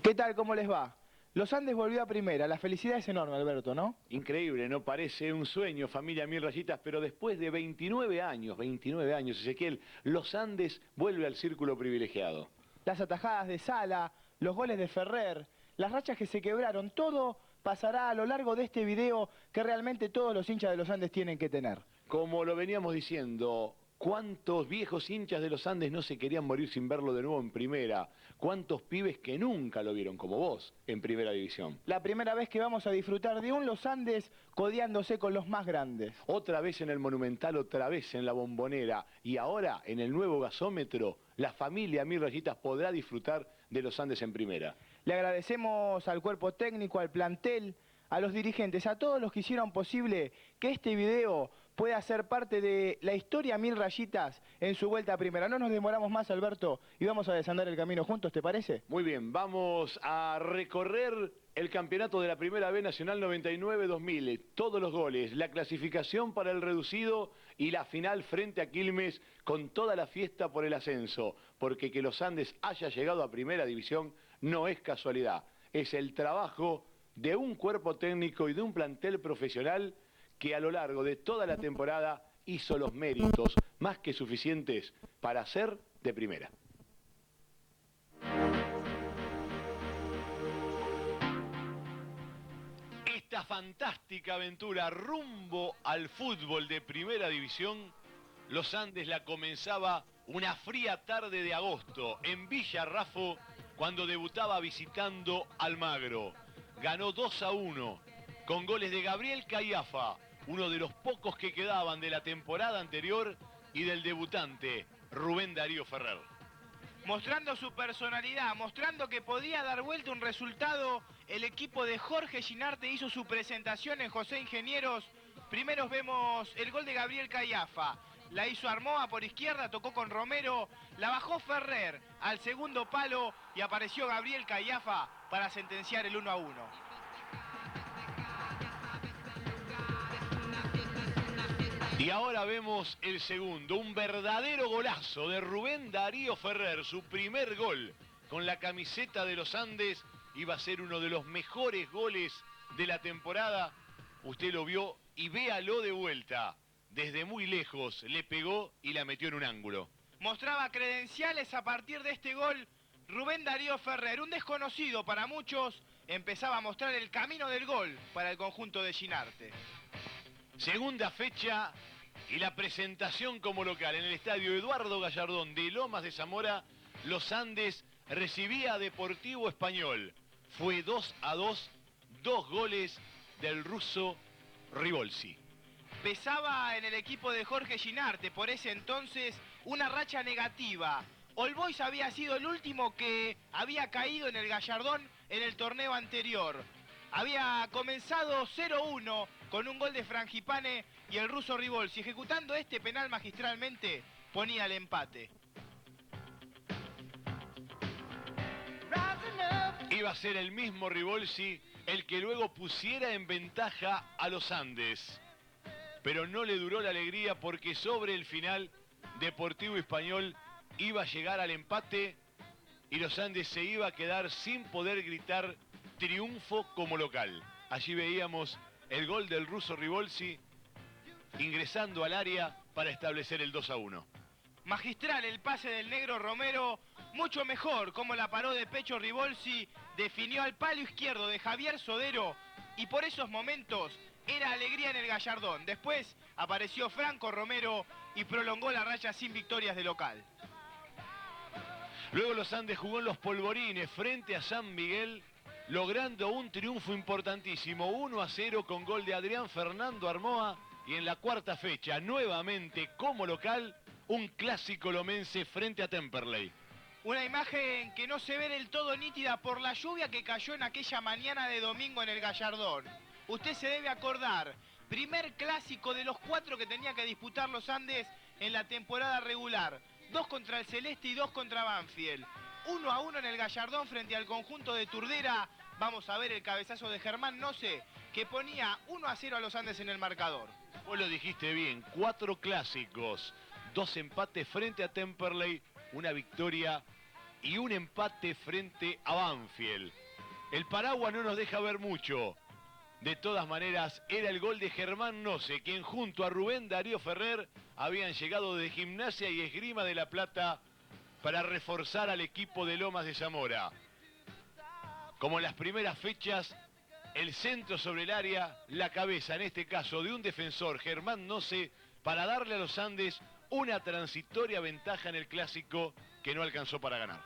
¿Qué tal? ¿Cómo les va? Los Andes volvió a primera. La felicidad es enorme, Alberto, ¿no? Increíble, ¿no? Parece un sueño, familia Mil Rayitas, pero después de 29 años, Ezequiel, Los Andes vuelve al círculo privilegiado. Las atajadas de Sala, los goles de Ferrer, las rachas que se quebraron, todo pasará a lo largo de este video que realmente todos los hinchas de los Andes tienen que tener. Como lo veníamos diciendo, ¿cuántos viejos hinchas de los Andes no se querían morir sin verlo de nuevo en primera? ¿Cuántos pibes que nunca lo vieron como vos en primera división? La primera vez que vamos a disfrutar de un Los Andes codeándose con los más grandes. Otra vez en el Monumental, otra vez en la Bombonera y ahora en el nuevo gasómetro, la familia Mil Rayitas podrá disfrutar de los Andes en primera. Le agradecemos al cuerpo técnico, al plantel, a los dirigentes, a todos los que hicieron posible que este video pueda ser parte de la historia Mil Rayitas en su vuelta a primera. No nos demoramos más, Alberto, y vamos a desandar el camino juntos, ¿te parece? Muy bien, vamos a recorrer el campeonato de la Primera B Nacional 99-2000, todos los goles, la clasificación para el reducido y la final frente a Quilmes con toda la fiesta por el ascenso, porque que los Andes haya llegado a Primera División no es casualidad, es el trabajo de un cuerpo técnico y de un plantel profesional que a lo largo de toda la temporada hizo los méritos más que suficientes para ser de primera. Esta fantástica aventura rumbo al fútbol de primera división, Los Andes la comenzaba una fría tarde de agosto en Villa Raffo cuando debutaba visitando Almagro. Ganó 2-1 con goles de Gabriel Caiafa, uno de los pocos que quedaban de la temporada anterior, y del debutante Rubén Darío Ferrer. Mostrando su personalidad, mostrando que podía dar vuelta un resultado, el equipo de Jorge Ginarte hizo su presentación en José Ingenieros. Primero vemos el gol de Gabriel Caiafa. La hizo Armoa por izquierda, tocó con Romero, la bajó Ferrer al segundo palo y apareció Gabriel Caiafa para sentenciar el 1-1. Y ahora vemos el segundo, un verdadero golazo de Rubén Darío Ferrer, su primer gol con la camiseta de los Andes. Iba a ser uno de los mejores goles de la temporada. Usted lo vio y véalo de vuelta. Desde muy lejos le pegó y la metió en un ángulo. Mostraba credenciales a partir de este gol. Rubén Darío Ferrer, un desconocido para muchos, empezaba a mostrar el camino del gol para el conjunto de Ginarte. Segunda fecha y la presentación como local en el estadio Eduardo Gallardón de Lomas de Zamora. Los Andes recibía a Deportivo Español. Fue 2-2, 2 goles del ruso Ribolsi. Pesaba en el equipo de Jorge Ginarte por ese entonces una racha negativa. All Boys había sido el último que había caído en el Gallardón en el torneo anterior. Había comenzado 0-1 con un gol de Frangipane y el ruso Ribolsi. Ejecutando este penal magistralmente, ponía el empate. Iba a ser el mismo Ribolsi el que luego pusiera en ventaja a los Andes. Pero no le duró la alegría porque sobre el final Deportivo Español iba a llegar al empate y los Andes se iba a quedar sin poder gritar triunfo como local. Allí veíamos el gol del ruso Ribolsi ingresando al área para establecer el 2-1. Magistral el pase del negro Romero, mucho mejor como la paró de pecho Ribolsi, definió al palo izquierdo de Javier Sodero y por esos momentos era alegría en el Gallardón. Después apareció Franco Romero y prolongó la racha sin victorias de local. Luego los Andes jugó en los Polvorines frente a San Miguel, logrando un triunfo importantísimo, 1-0 con gol de Adrián Fernando Armoa. Y en la cuarta fecha, nuevamente como local, un clásico lomense frente a Temperley. Una imagen que no se ve del todo nítida por la lluvia que cayó en aquella mañana de domingo en el Gallardón. Usted se debe acordar, primer clásico de los 4 que tenía que disputar los Andes en la temporada regular. 2 contra el Celeste y 2 contra Banfield. 1-1 en el Gallardón frente al conjunto de Turdera. Vamos a ver el cabezazo de Germán Noce, que ponía 1-0 a los Andes en el marcador. Vos lo dijiste bien, 4 clásicos, 2 empates frente a Temperley, una victoria y un empate frente a Banfield. El paraguas no nos deja ver mucho. De todas maneras, era el gol de Germán Noce, quien junto a Rubén Darío Ferrer habían llegado de Gimnasia y Esgrima de La Plata para reforzar al equipo de Lomas de Zamora. Como en las primeras fechas, el centro sobre el área, la cabeza, en este caso, de un defensor, Germán Noce, para darle a los Andes una transitoria ventaja en el clásico que no alcanzó para ganar.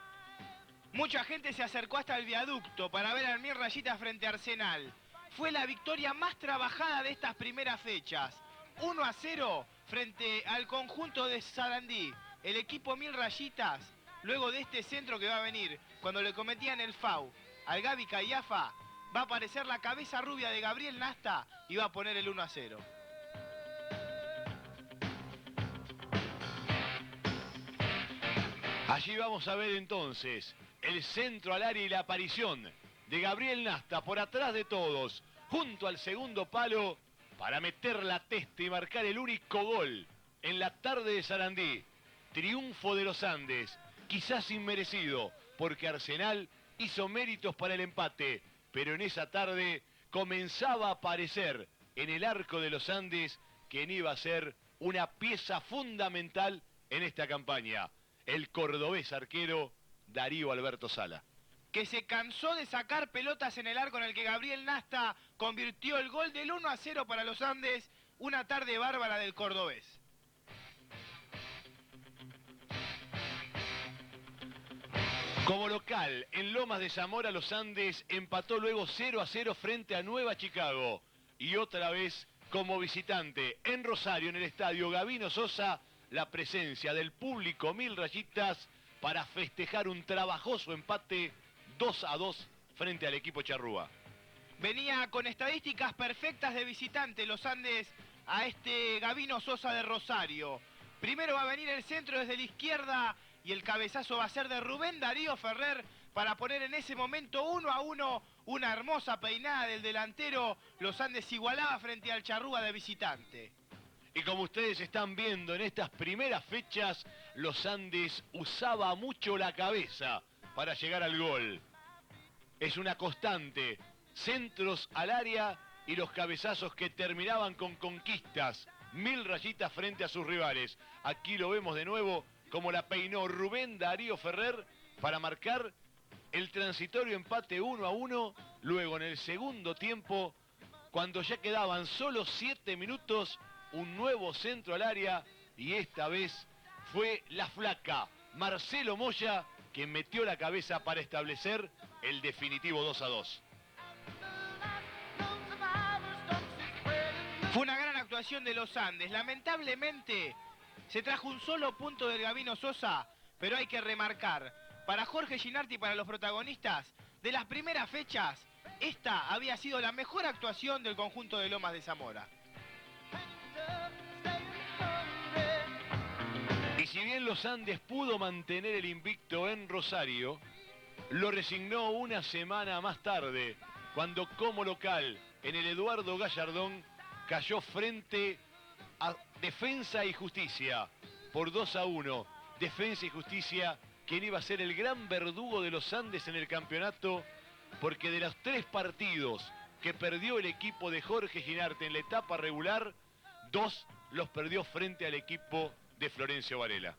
Mucha gente se acercó hasta el viaducto para ver al Mil Rayitas frente a Arsenal. Fue la victoria más trabajada de estas primeras fechas. 1-0 frente al conjunto de Sarandí. El equipo Mil Rayitas, luego de este centro que va a venir, cuando le cometían el FAU al Gaby Callafa, va a aparecer la cabeza rubia de Gabriel Nasta y va a poner el 1-0. Allí vamos a ver entonces el centro al área y la aparición de Gabriel Nasta por atrás de todos, junto al segundo palo, para meter la testa y marcar el único gol en la tarde de Sarandí. Triunfo de los Andes, quizás inmerecido, porque Arsenal hizo méritos para el empate, pero en esa tarde comenzaba a aparecer en el arco de los Andes quien iba a ser una pieza fundamental en esta campaña, el cordobés arquero Darío Alberto Sala, que se cansó de sacar pelotas en el arco en el que Gabriel Nasta convirtió el gol del 1-0 para los Andes. Una tarde bárbara del cordobés. Como local, en Lomas de Zamora, los Andes empató luego 0-0 frente a Nueva Chicago. Y otra vez, como visitante, en Rosario, en el estadio Gabino Sosa, la presencia del público Mil Rayitas para festejar un trabajoso empate 2-2 frente al equipo charrúa. Venía con estadísticas perfectas de visitante los Andes a este Gabino Sosa de Rosario. Primero va a venir el centro desde la izquierda y el cabezazo va a ser de Rubén Darío Ferrer para poner en ese momento 1-1, una hermosa peinada del delantero. Los Andes igualaba frente al charrúa de visitante. Y como ustedes están viendo en estas primeras fechas, los Andes usaba mucho la cabeza para llegar al gol. Es una constante, centros al área y los cabezazos que terminaban con conquistas. Mil Rayitas frente a sus rivales. Aquí lo vemos de nuevo como la peinó Rubén Darío Ferrer para marcar el transitorio empate 1-1. Luego en el segundo tiempo, cuando ya quedaban solo 7 minutos, un nuevo centro al área y esta vez fue la flaca Marcelo Moya quien metió la cabeza para establecer el definitivo 2-2. Fue una gran actuación de los Andes. Lamentablemente se trajo un solo punto del Gabino Sosa, pero hay que remarcar, para Jorge Ginardi y para los protagonistas de las primeras fechas, esta había sido la mejor actuación del conjunto de Lomas de Zamora. Y si bien los Andes pudo mantener el invicto en Rosario, lo resignó una semana más tarde, cuando como local en el Eduardo Gallardón cayó frente a Defensa y Justicia por 2-1. Defensa y Justicia, quien iba a ser el gran verdugo de los Andes en el campeonato, porque de los 3 partidos que perdió el equipo de Jorge Ginarte en la etapa regular, 2 los perdió frente al equipo de Florencio Varela.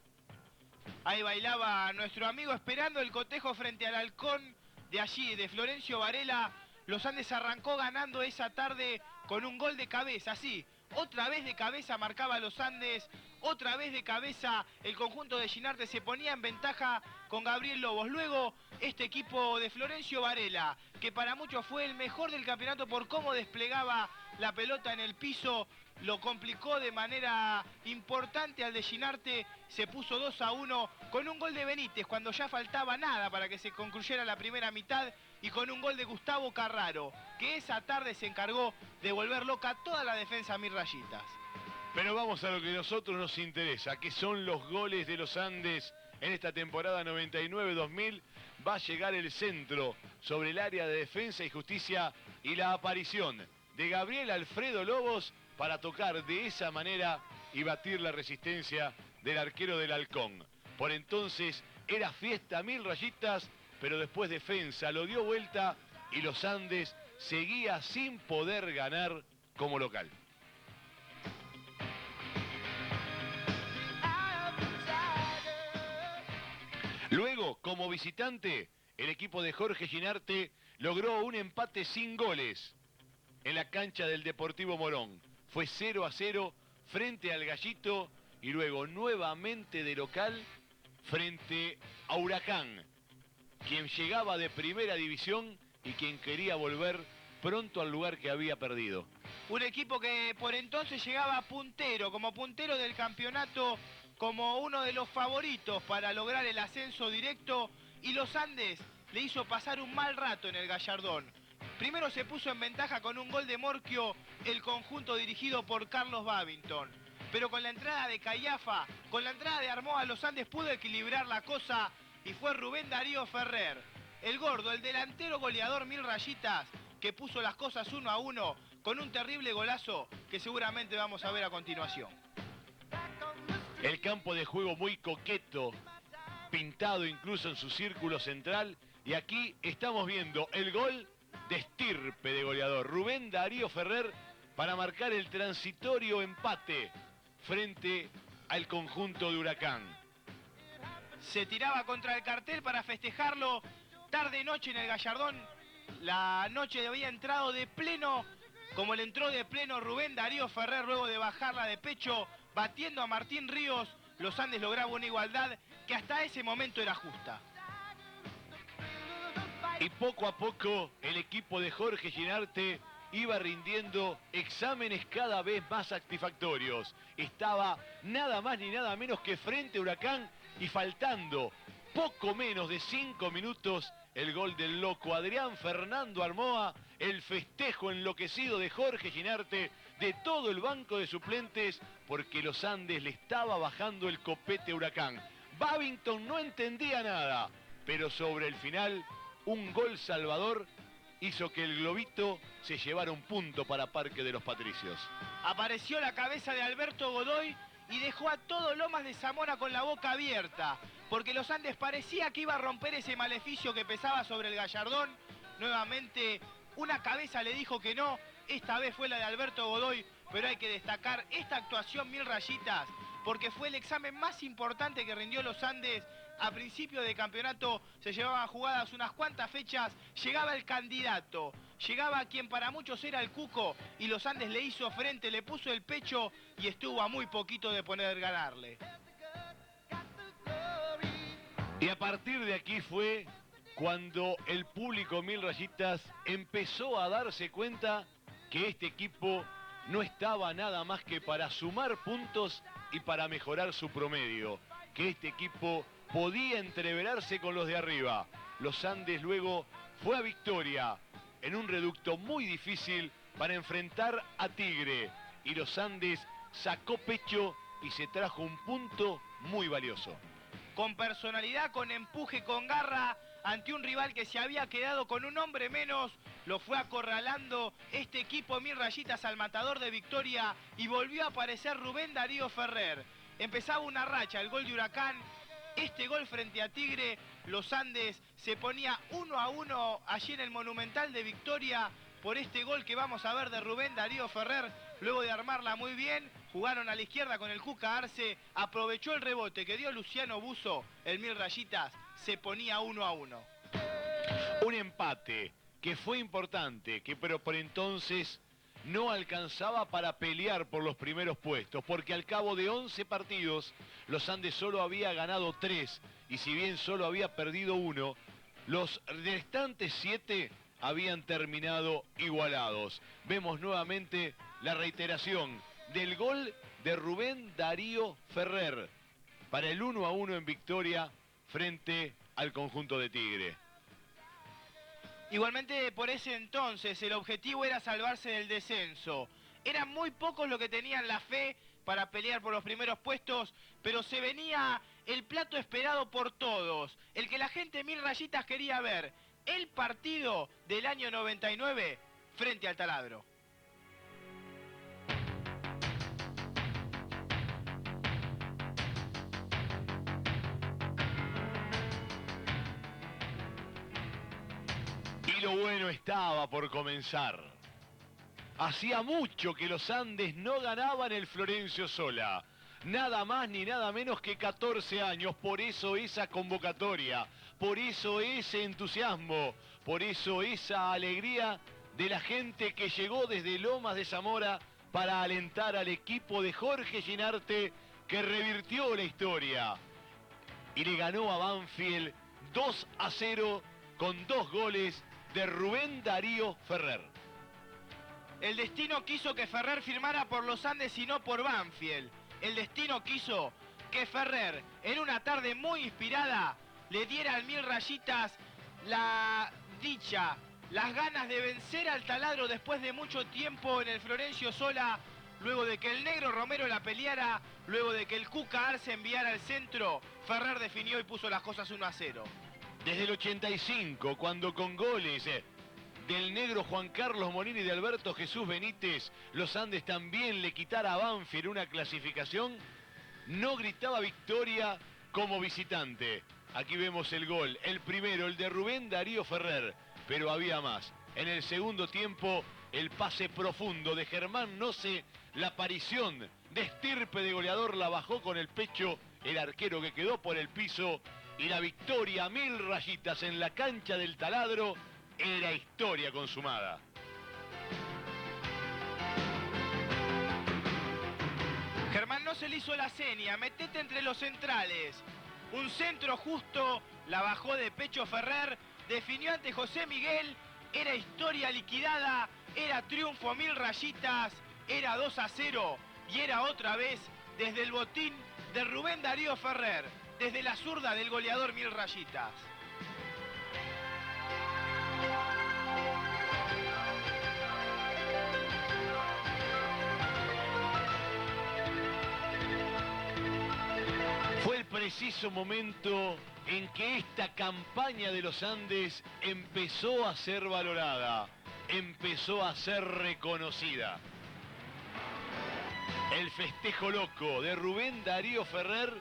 Ahí bailaba nuestro amigo esperando el cotejo frente al halcón de allí, de Florencio Varela. Los Andes arrancó ganando esa tarde con un gol de cabeza, sí. Otra vez de cabeza marcaba los Andes, otra vez de cabeza el conjunto de Ginarte se ponía en ventaja con Gabriel Lobos. Luego este equipo de Florencio Varela, que para muchos fue el mejor del campeonato por cómo desplegaba la pelota en el piso, lo complicó de manera importante al de Ginarte. Se puso 2-1 con un gol de Benítez cuando ya faltaba nada para que se concluyera la primera mitad y con un gol de Gustavo Carraro, que esa tarde se encargó de volver loca toda la defensa Mil Rayitas. Pero vamos a lo que a nosotros nos interesa, que son los goles de los Andes en esta temporada 99-2000. Va a llegar el centro sobre el área de Defensa y Justicia y la aparición de Gabriel Alfredo Lobos para tocar de esa manera y batir la resistencia del arquero del Halcón. Por entonces era fiesta Mil Rayitas, pero después defensa lo dio vuelta y los Andes seguía sin poder ganar como local. Luego, como visitante, el equipo de Jorge Ginarte logró un empate sin goles en la cancha del Deportivo Morón. Fue 0-0 frente al Gallito y luego nuevamente de local frente a Huracán, quien llegaba de primera división y quien quería volver pronto al lugar que había perdido. Un equipo que por entonces llegaba puntero, como puntero del campeonato, como uno de los favoritos para lograr el ascenso directo, y los Andes le hizo pasar un mal rato en el Gallardón. Primero se puso en ventaja con un gol de Morquio el conjunto dirigido por Carlos Babington. Pero con la entrada de Cayafa, con la entrada de Armoa, los Andes pudo equilibrar la cosa y fue Rubén Darío Ferrer, el gordo, el delantero goleador Mil Rayitas, que puso las cosas 1-1 con un terrible golazo que seguramente vamos a ver a continuación. El campo de juego muy coqueto, pintado incluso en su círculo central, y aquí estamos viendo el gol de estirpe de goleador, Rubén Darío Ferrer, para marcar el transitorio empate frente al conjunto de Huracán. Se tiraba contra el cartel para festejarlo tarde-noche en el Gallardón. La noche había entrado de pleno, como le entró de pleno Rubén Darío Ferrer luego de bajarla de pecho, batiendo a Martín Ríos. Los Andes lograban una igualdad que hasta ese momento era justa. Y poco a poco el equipo de Jorge Ginarte iba rindiendo exámenes cada vez más satisfactorios. Estaba nada más ni nada menos que frente a Huracán y faltando poco menos de 5 minutos el gol del loco Adrián Fernando Armoa, el festejo enloquecido de Jorge Ginarte, de todo el banco de suplentes, porque los Andes le estaba bajando el copete a Huracán. Babington no entendía nada, pero sobre el final un gol salvador hizo que el globito se llevara un punto para Parque de los Patricios. Apareció la cabeza de Alberto Godoy y dejó a todo Lomas de Zamora con la boca abierta, porque los Andes parecía que iba a romper ese maleficio que pesaba sobre el Gallardón. Nuevamente una cabeza le dijo que no, esta vez fue la de Alberto Godoy, pero hay que destacar esta actuación Mil Rayitas, porque fue el examen más importante que rindió los Andes. A principio de campeonato se llevaban jugadas unas cuantas fechas, llegaba el candidato, llegaba quien para muchos era el Cuco, y los Andes le hizo frente, le puso el pecho y estuvo a muy poquito de poder ganarle. Y a partir de aquí fue cuando el público Mil Rayitas empezó a darse cuenta que este equipo no estaba nada más que para sumar puntos y para mejorar su promedio, que este equipo podía entreverarse con los de arriba. Los Andes luego fue a Victoria en un reducto muy difícil para enfrentar a Tigre, y los Andes sacó pecho y se trajo un punto muy valioso. Con personalidad, con empuje, con garra, ante un rival que se había quedado con un hombre menos, lo fue acorralando este equipo Mil Rayitas al matador de Victoria, y volvió a aparecer Rubén Darío Ferrer. Empezaba una racha, el gol de Huracán, este gol frente a Tigre. Los Andes se ponía 1-1 allí en el Monumental de Victoria por este gol que vamos a ver de Rubén Darío Ferrer. Luego de armarla muy bien, jugaron a la izquierda con el Cuca Arce, aprovechó el rebote que dio Luciano Buzo, el Mil Rayitas se ponía 1-1. Un empate que fue importante, pero por entonces no alcanzaba para pelear por los primeros puestos, porque al cabo de 11 partidos, los Andes solo había ganado 3, y si bien solo había perdido 1, los restantes 7 habían terminado igualados. Vemos nuevamente la reiteración del gol de Rubén Darío Ferrer para el 1-1 en Victoria frente al conjunto de Tigre. Igualmente por ese entonces el objetivo era salvarse del descenso. Eran muy pocos los que tenían la fe para pelear por los primeros puestos, pero se venía el plato esperado por todos, el que la gente Mil Rayitas quería ver, el partido del año 99 frente al Taladro. Y lo bueno estaba por comenzar. Hacía mucho que los Andes no ganaban el Florencio Sola. Nada más ni nada menos que 14 años. Por eso esa convocatoria, por eso ese entusiasmo, por eso esa alegría de la gente que llegó desde Lomas de Zamora para alentar al equipo de Jorge Ginarte, que revirtió la historia y le ganó a Banfield 2-0 con 2 goles de Rubén Darío Ferrer. El destino quiso que Ferrer firmara por los Andes y no por Banfield. El destino quiso que Ferrer, en una tarde muy inspirada, le diera al Mil Rayitas la dicha, las ganas de vencer al Taladro después de mucho tiempo en el Florencio Sola, luego de que el Negro Romero la peleara, luego de que el Cuca Arce enviara al centro. Ferrer definió y puso las cosas 1-0. Desde el 85, cuando con goles del negro Juan Carlos Molina y de Alberto Jesús Benítez, los Andes también le quitara a Banfield una clasificación, no gritaba victoria como visitante. Aquí vemos el gol, el primero, el de Rubén Darío Ferrer, pero había más. En el segundo tiempo, el pase profundo de Germán Noce, la aparición de estirpe de goleador, la bajó con el pecho el arquero que quedó por el piso, y la victoria, Mil Rayitas en la cancha del Taladro, era historia consumada. Germán no se le hizo la seña, metete entre los centrales. Un centro justo, la bajó de pecho Ferrer, definió ante José Miguel, era historia liquidada, era triunfo Mil Rayitas, era 2-0 y era otra vez desde el botín de Rubén Darío Ferrer, desde la zurda del goleador Mil Rayitas. Fue el preciso momento en que esta campaña de los Andes empezó a ser valorada, empezó a ser reconocida. El festejo loco de Rubén Darío Ferrer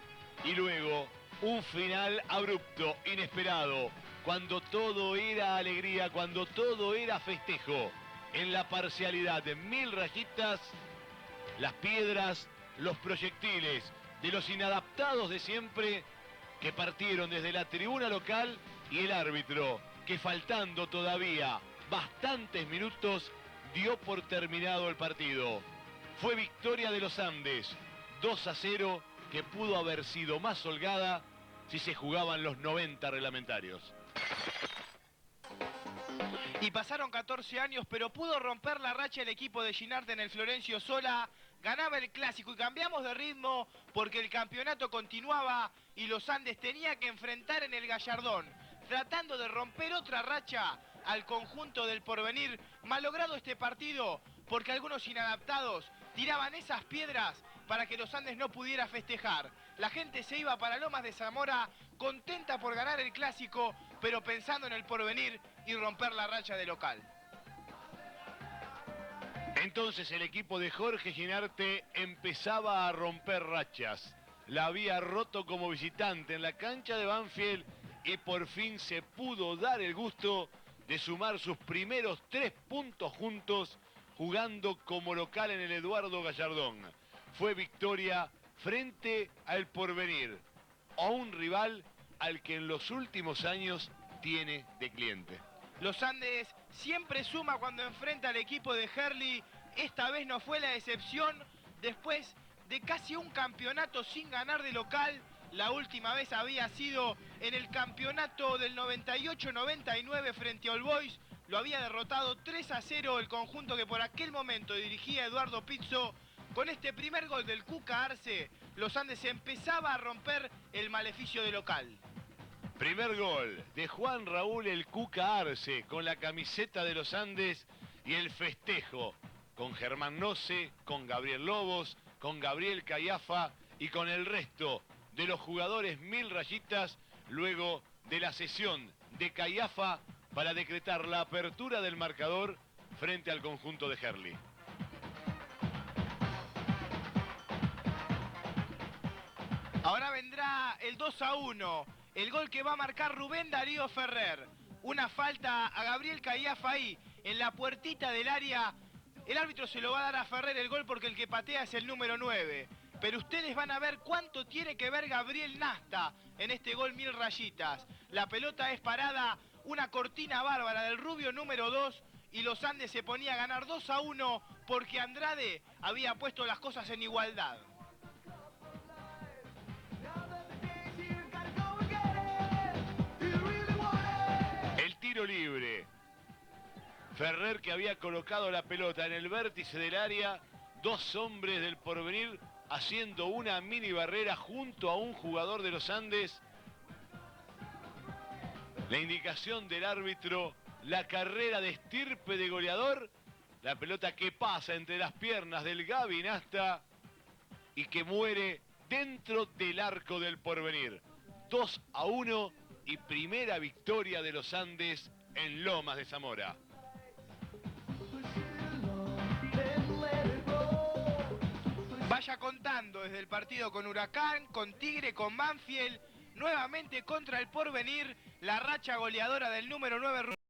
y luego un final abrupto, inesperado, cuando todo era alegría, cuando todo era festejo. En la parcialidad de Mil Rayitas, las piedras, los proyectiles de los inadaptados de siempre, que partieron desde la tribuna local, y el árbitro, que faltando todavía bastantes minutos, dio por terminado el partido. Fue victoria de los Andes, 2-0, que pudo haber sido más holgada si se jugaban los 90 reglamentarios. Y pasaron 14 años, pero pudo romper la racha el equipo de Ginarte en el Florencio Sola. Ganaba el clásico y cambiamos de ritmo porque el campeonato continuaba y los Andes tenía que enfrentar en el Gallardón, tratando de romper otra racha al conjunto del Porvenir. Malogrado este partido porque algunos inadaptados tiraban esas piedras para que los Andes no pudiera festejar. La gente se iba para Lomas de Zamora contenta por ganar el clásico, pero pensando en el Porvenir y romper la racha de local. Entonces el equipo de Jorge Ginarte empezaba a romper rachas. La había roto como visitante en la cancha de Banfield y por fin se pudo dar el gusto de sumar sus primeros 3 puntos juntos jugando como local en el Eduardo Gallardón. Fue victoria frente al Porvenir, a un rival al que en los últimos años tiene de cliente. Los Andes siempre suma cuando enfrenta al equipo de Herli. Esta vez no fue la excepción. Después de casi un campeonato sin ganar de local, la última vez había sido en el campeonato del 98-99 frente a All Boys. Lo había derrotado 3-0 el conjunto que por aquel momento dirigía Eduardo Pizzo. Con este primer gol del Cuca Arce, los Andes empezaba a romper el maleficio de local. Primer gol de Juan Raúl el Cuca Arce con la camiseta de los Andes y el festejo con Germán Noce, con Gabriel Lobos, con Gabriel Cayafa y con el resto de los jugadores Mil Rayitas luego de la sesión de Cayafa para decretar la apertura del marcador frente al conjunto de Herli. Ahora vendrá el 2-1, el gol que va a marcar Rubén Darío Ferrer. una falta a Gabriel Caiafa ahí, en la puertita del área. El árbitro se lo va a dar a Ferrer el gol porque el que patea es el número 9. Pero ustedes van a ver cuánto tiene que ver Gabriel Nasta en este gol 1000 rayitas. La pelota es parada, una cortina bárbara del rubio número 2 y los Andes se ponía a ganar 2-1 porque Andrade había puesto las cosas en igualdad. El tiro libre. Ferrer, que había colocado la pelota en el vértice del área, dos hombres del Porvenir haciendo una mini barrera junto a un jugador de los Andes. La indicación del árbitro, la carrera de estirpe de goleador, la pelota que pasa entre las piernas del Gaby Nasta y que muere dentro del arco del Porvenir. 2-1 y primera victoria de los Andes en Lomas de Zamora. Vaya contando desde el partido con Huracán, con Tigre, con Banfield, nuevamente contra el Porvenir, la racha goleadora del número 9.